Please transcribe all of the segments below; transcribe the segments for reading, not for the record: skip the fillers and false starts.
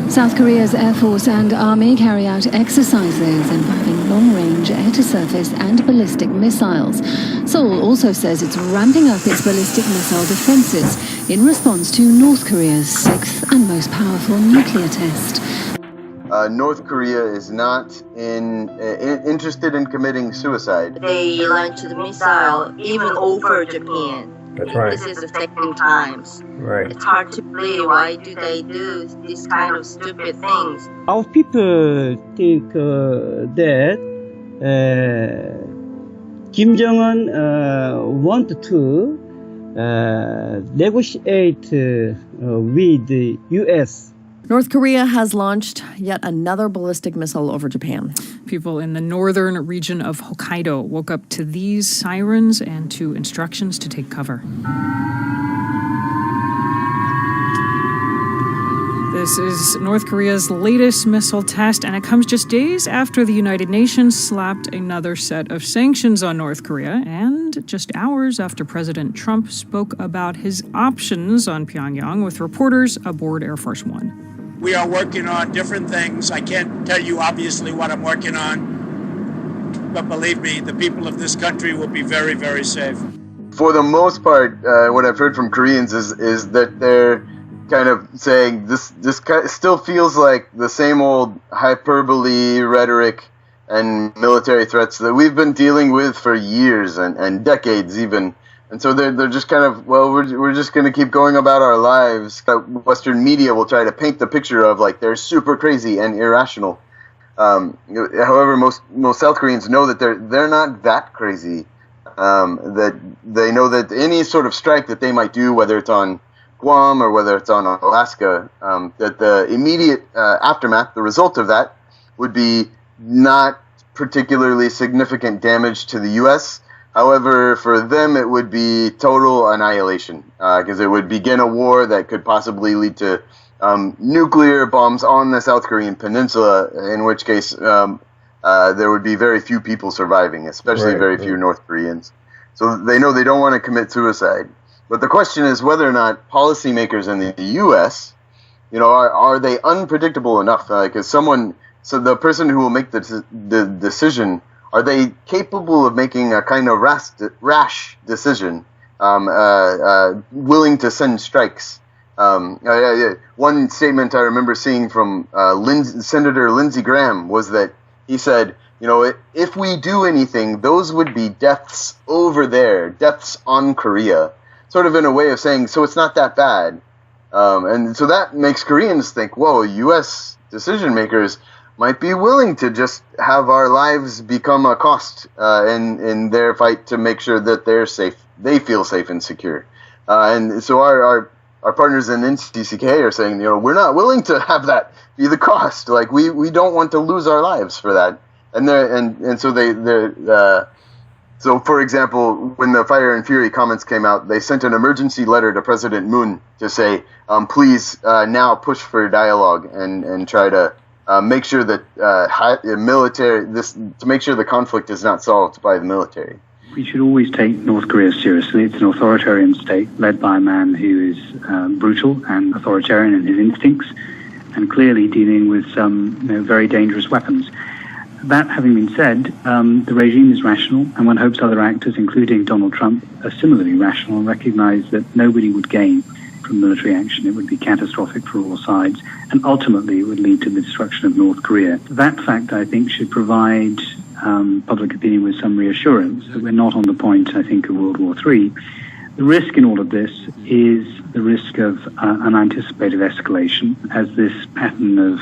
South Korea's Air Force and Army carry out exercises involving long-range air-to-surface and ballistic missiles. Seoul also says it's ramping up its ballistic missile defenses in response to North Korea's sixth and most powerful nuclear test. North Korea is not interested in committing suicide. They launched the missile even over Japan. That's right. This is the second time. Right. It's hard to believe. Why do they do these kind of stupid things? Our people think that Kim Jong-un want to negotiate with the U.S. North Korea has launched yet another ballistic missile over Japan. People in the northern region of Hokkaido woke up to these sirens and to instructions to take cover. This is North Korea's latest missile test, and it comes just days after the United Nations slapped another set of sanctions on North Korea, and just hours after President Trump spoke about his options on Pyongyang with reporters aboard Air Force One. We are working on different things. I can't tell you obviously what I'm working on, but believe me, the people of this country will be very, very safe. For the most part, what I've heard from Koreans is that they're kind of saying this still feels like the same old hyperbole rhetoric and military threats that we've been dealing with for years and decades even. And so they're just kind of, well, we're just going to keep going about our lives. Western media will try to paint the picture of like they're super crazy and irrational. However, most South Koreans know that they're not that crazy. That they know that any sort of strike that they might do, whether it's on Guam or whether it's on Alaska, that the immediate aftermath, the result of that, would be not particularly significant damage to the U.S. However, for them, it would be total annihilation because it would begin a war that could possibly lead to nuclear bombs on the South Korean peninsula, in which case there would be very few people surviving, especially very few North Koreans. So they know they don't want to commit suicide. But the question is whether or not policymakers in the U.S., are they unpredictable enough? So the person who will make the decision, are they capable of making a kind of rash decision, willing to send strikes? One statement I remember seeing from Senator Lindsey Graham was that he said, if we do anything, those would be deaths over there, deaths on Korea, sort of in a way of saying, so it's not that bad. And so that makes Koreans think, whoa, U.S. decision makers might be willing to just have our lives become a cost in their fight to make sure that they're safe, they feel safe and secure. And so our partners in NCCK are saying, we're not willing to have that be the cost. Like we don't want to lose our lives for that. And so for example, when the Fire and Fury comments came out, they sent an emergency letter to President Moon to say, please now push for dialogue and try to make sure that to make sure the conflict is not solved by the military. We should always take North Korea seriously. It's an authoritarian state led by a man who is brutal and authoritarian in his instincts and clearly dealing with some very dangerous weapons. That having been said, the regime is rational, and one hopes other actors, including Donald Trump, are similarly rational and recognize that nobody would gain from military action. It would be catastrophic for all sides, and ultimately it would lead to the destruction of North Korea. That fact, I think, should provide public opinion with some reassurance that we're not on the point, I think, of World War III. The risk in all of this is the risk of unanticipated escalation as this pattern of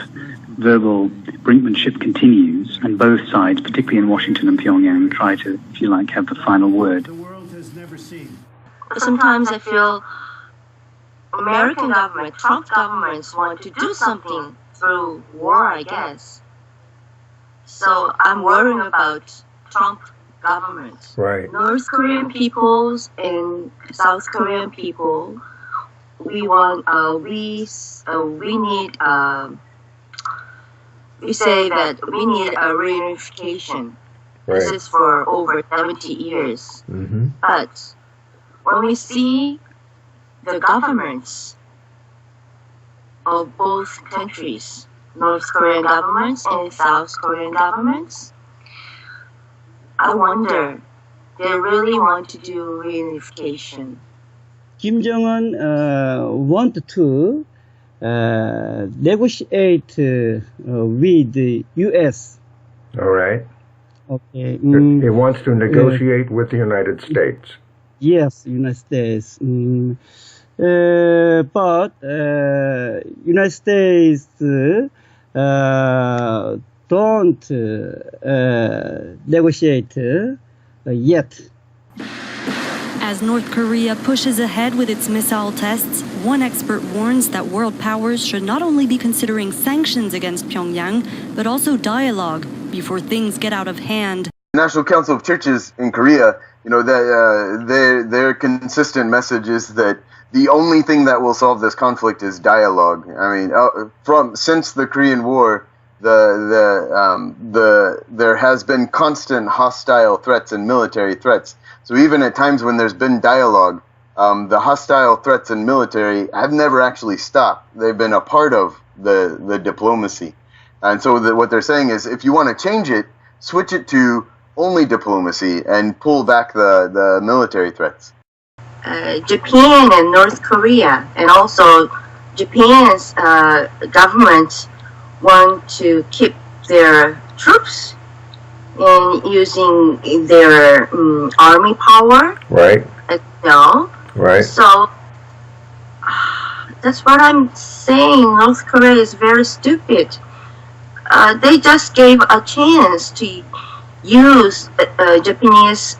verbal brinkmanship continues, and both sides, particularly in Washington and Pyongyang, try to, if you like, have the final word. The world has never seen. Sometimes I feel American government, Trump governments want to do something through war, I guess. So I'm worrying about Trump government. Right. North Korean peoples and South Korean people, we say that we need a reunification. Right. This is for over 70 years. Mm-hmm. But when we see the governments of both countries, North Korean governments and South Korean governments, I wonder, they really want to do reunification. Kim Jong-un want to negotiate with the U.S. All right. Okay. He wants to negotiate with the United States. Yes, United States. But United States don't negotiate yet. As North Korea pushes ahead with its missile tests, one expert warns that world powers should not only be considering sanctions against Pyongyang, but also dialogue before things get out of hand. The National Council of Churches in Korea, that their consistent message is that the only thing that will solve this conflict is dialogue. I mean, since the Korean War, there has been constant hostile threats and military threats. So even at times when there's been dialogue, the hostile threats and military have never actually stopped. They've been a part of the diplomacy. And so what they're saying is, if you want to change it, switch it to only diplomacy and pull back the military threats. Japan and North Korea, and also Japan's government want to keep their troops in using their army power. Right. Right. So that's what I'm saying. North Korea is very stupid. They just gave a chance to use Japanese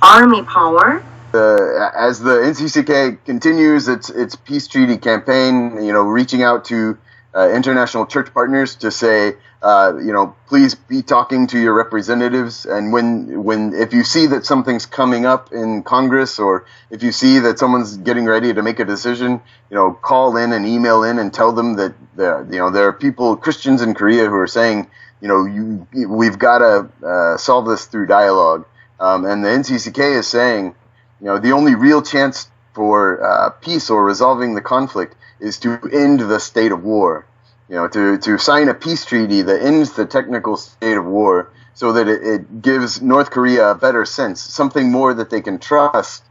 army power. As the NCCK continues its peace treaty campaign, reaching out to international church partners to say, please be talking to your representatives. And if you see that something's coming up in Congress, or if you see that someone's getting ready to make a decision, call in and email in and tell them that there are people, Christians in Korea, who are saying, we've got to solve this through dialogue. And the NCCK is saying, the only real chance for peace or resolving the conflict is to end the state of war. To sign a peace treaty that ends the technical state of war, so that it gives North Korea a better sense, something more that they can trust,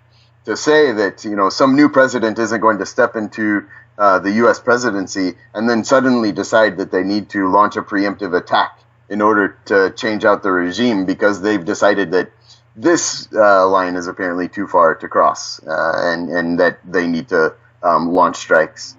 to say that some new president isn't going to step into the U.S. presidency and then suddenly decide that they need to launch a preemptive attack in order to change out the regime because they've decided that this line is apparently too far to cross, and that they need to launch strikes.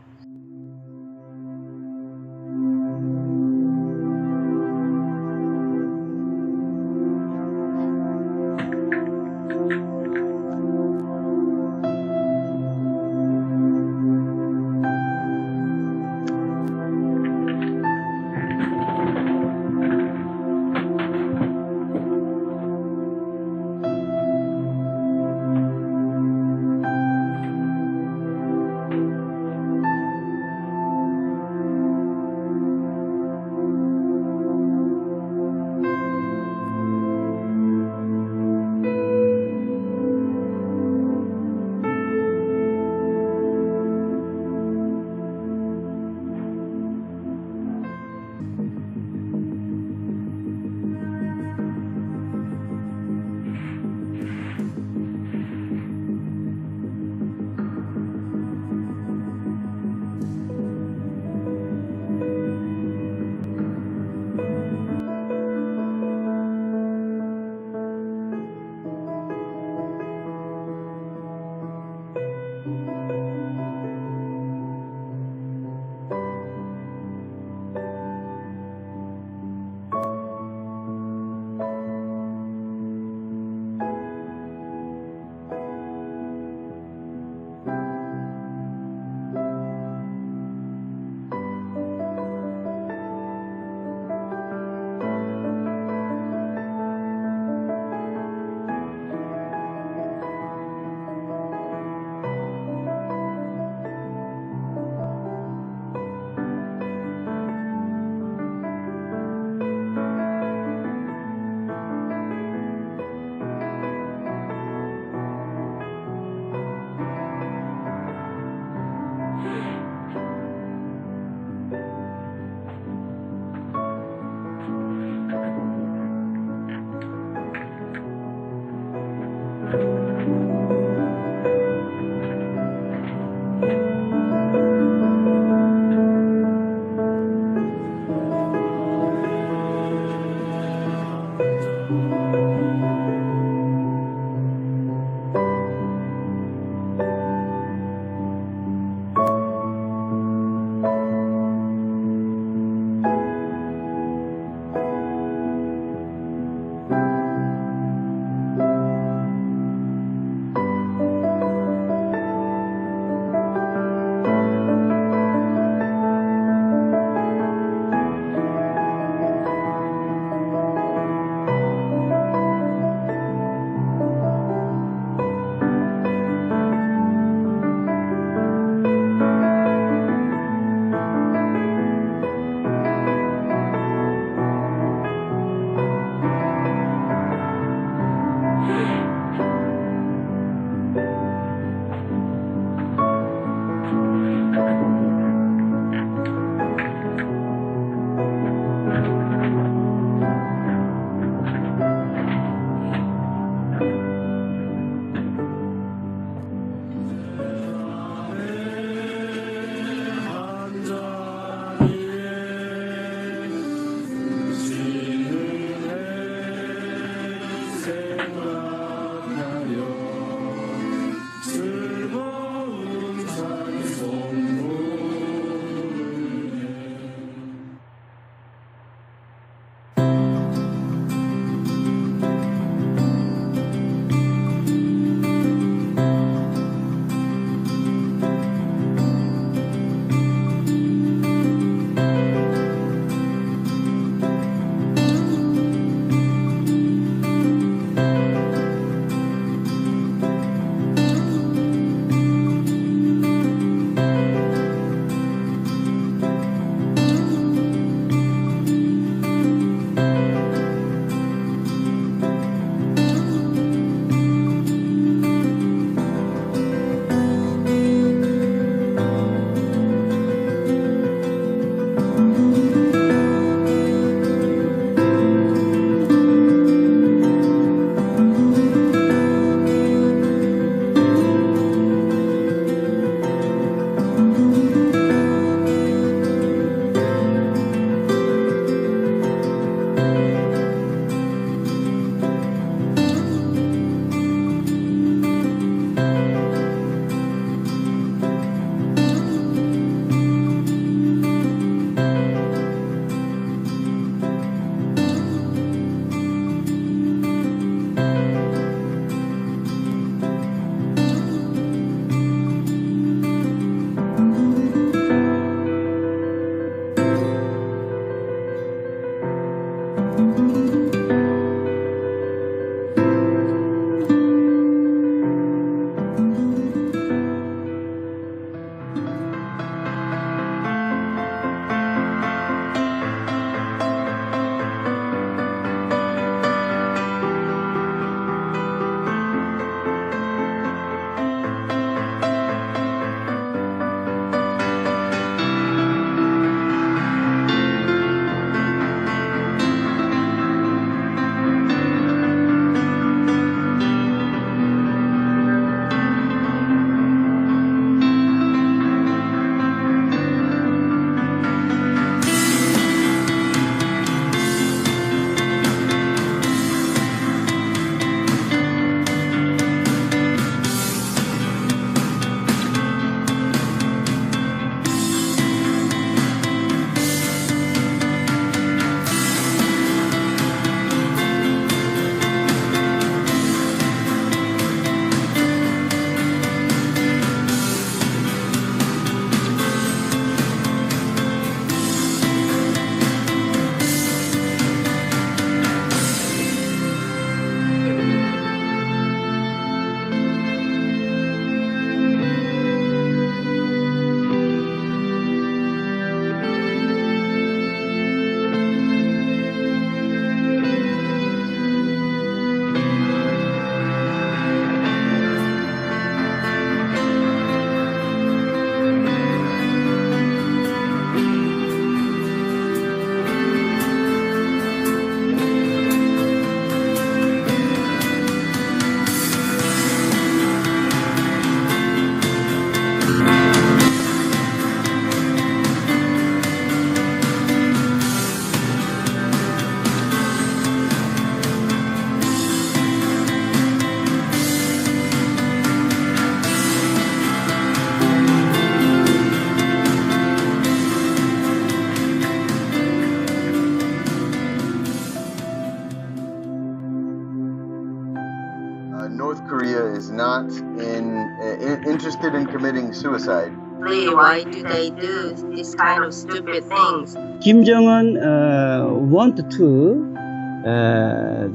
interested in committing suicide. Lee, why do they do this kind of stupid things? Kim Jong-un want to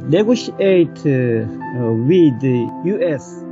negotiate with the U.S.